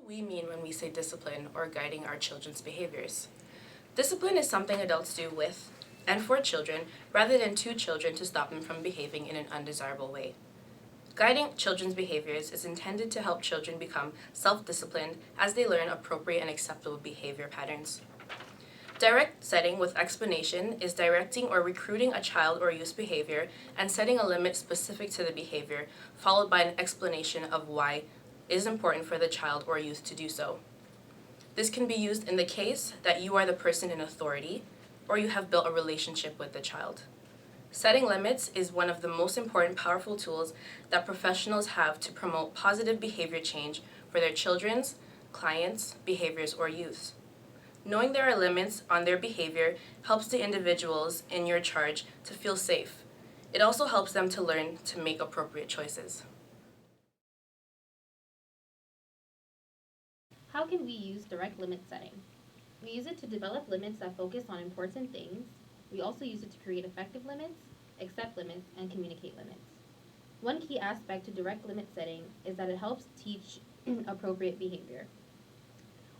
we mean when we say discipline or guiding our children's behaviors. Discipline is something adults do with and for children rather than to children to stop them from behaving in an undesirable way. Guiding children's behaviors is intended to help children become self-disciplined as they learn appropriate and acceptable behavior patterns. Direct setting with explanation is directing or recruiting a child or youth's behavior and setting a limit specific to the behavior, followed by an explanation of why it is important for the child or youth to do so. This can be used in the case that you are the person in authority or you have built a relationship with the child. Setting limits is one of the most important powerful tools that professionals have to promote positive behavior change for their children's, clients, behaviors, or youths. Knowing there are limits on their behavior helps the individuals in your charge to feel safe. It also helps them to learn to make appropriate choices. How can we use direct limit setting? We use it to develop limits that focus on important things. We also use it to create effective limits, accept limits, and communicate limits. One key aspect to direct limit setting is that it helps teach appropriate behavior.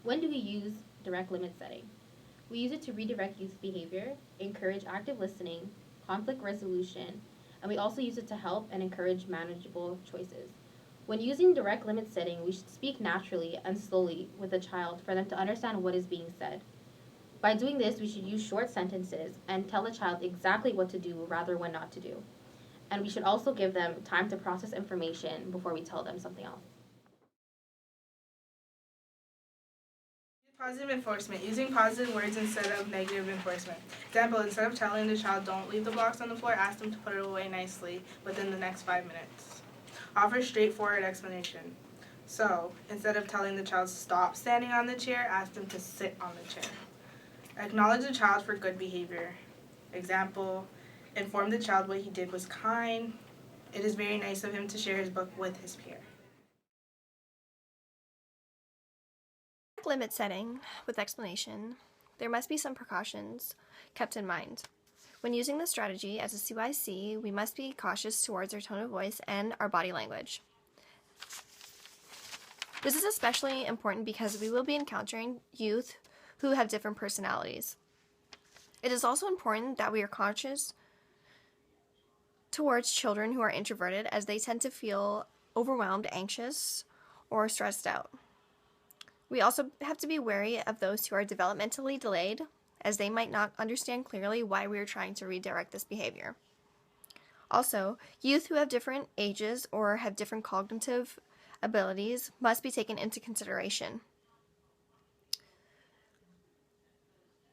When do we use direct limit setting? We use it to redirect youth behavior, encourage active listening, conflict resolution, and we also use it to help and encourage manageable choices. When using direct limit setting, we should speak naturally and slowly with the child for them to understand what is being said. By doing this, we should use short sentences and tell the child exactly what to do rather than what not to do. And we should also give them time to process information before we tell them something else. Positive enforcement, using positive words instead of negative enforcement. Example, instead of telling the child don't leave the blocks on the floor, ask them to put it away nicely within the next 5 minutes. Offer straightforward explanation. So, instead of telling the child stop standing on the chair, ask them to sit on the chair. Acknowledge the child for good behavior. Example, inform the child what he did was kind. It is very nice of him to share his book with his peer. Limit setting with explanation, there must be some precautions kept in mind. When using this strategy as a CYC, we must be cautious towards our tone of voice and our body language. This is especially important because we will be encountering youth who have different personalities. It is also important that we are conscious towards children who are introverted, as they tend to feel overwhelmed, anxious, or stressed out. We also have to be wary of those who are developmentally delayed, as they might not understand clearly why we are trying to redirect this behavior. Also, youth who have different ages or have different cognitive abilities must be taken into consideration.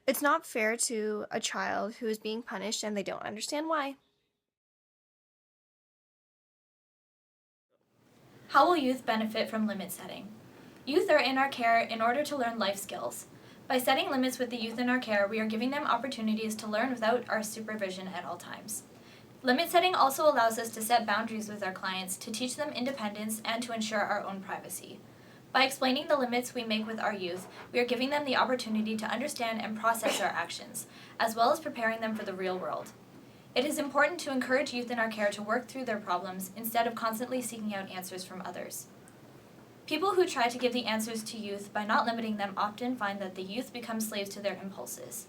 It's not fair to a child who is being punished and they don't understand why. How will youth benefit from limit setting? Youth are in our care in order to learn life skills. By setting limits with the youth in our care, we are giving them opportunities to learn without our supervision at all times. Limit setting also allows us to set boundaries with our clients to teach them independence and to ensure our own privacy. By explaining the limits we make with our youth, we are giving them the opportunity to understand and process our actions, as well as preparing them for the real world. It is important to encourage youth in our care to work through their problems instead of constantly seeking out answers from others. People who try to give the answers to youth by not limiting them often find that the youth become slaves to their impulses.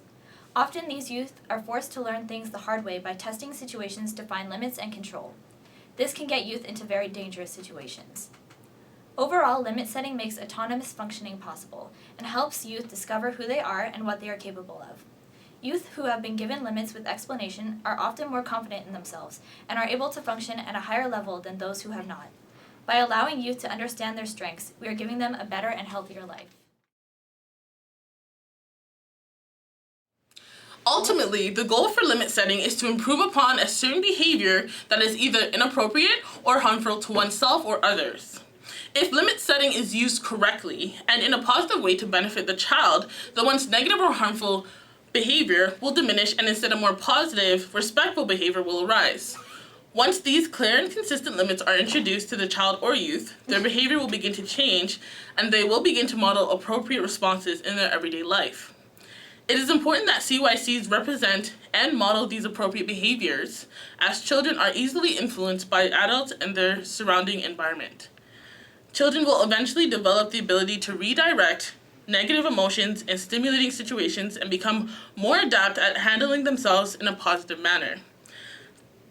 Often these youth are forced to learn things the hard way by testing situations to find limits and control. This can get youth into very dangerous situations. Overall, limit setting makes autonomous functioning possible and helps youth discover who they are and what they are capable of. Youth who have been given limits with explanation are often more confident in themselves and are able to function at a higher level than those who have not. By allowing youth to understand their strengths, we are giving them a better and healthier life. Ultimately, the goal for limit setting is to improve upon a certain behavior that is either inappropriate or harmful to oneself or others. If limit setting is used correctly and in a positive way to benefit the child, then one's negative or harmful behavior will diminish, and instead a more positive, respectful behavior will arise. Once these clear and consistent limits are introduced to the child or youth, their behavior will begin to change and they will begin to model appropriate responses in their everyday life. It is important that CYCs represent and model these appropriate behaviors, as children are easily influenced by adults and their surrounding environment. Children will eventually develop the ability to redirect negative emotions in stimulating situations and become more adept at handling themselves in a positive manner.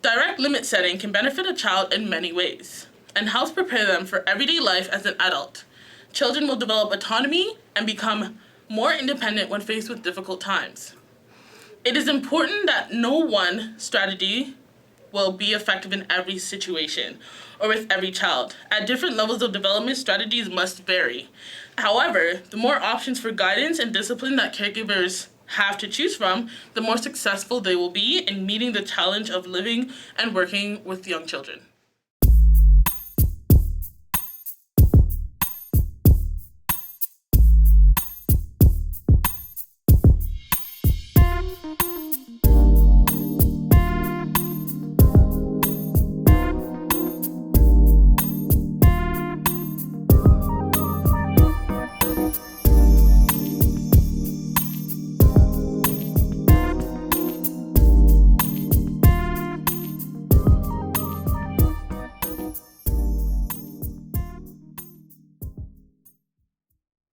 Direct limit setting can benefit a child in many ways and helps prepare them for everyday life as an adult. Children will develop autonomy and become more independent when faced with difficult times. It is important that no one strategy will be effective in every situation or with every child. At different levels of development, strategies must vary. However, the more options for guidance and discipline that caregivers have to choose from, the more successful they will be in meeting the challenge of living and working with young children.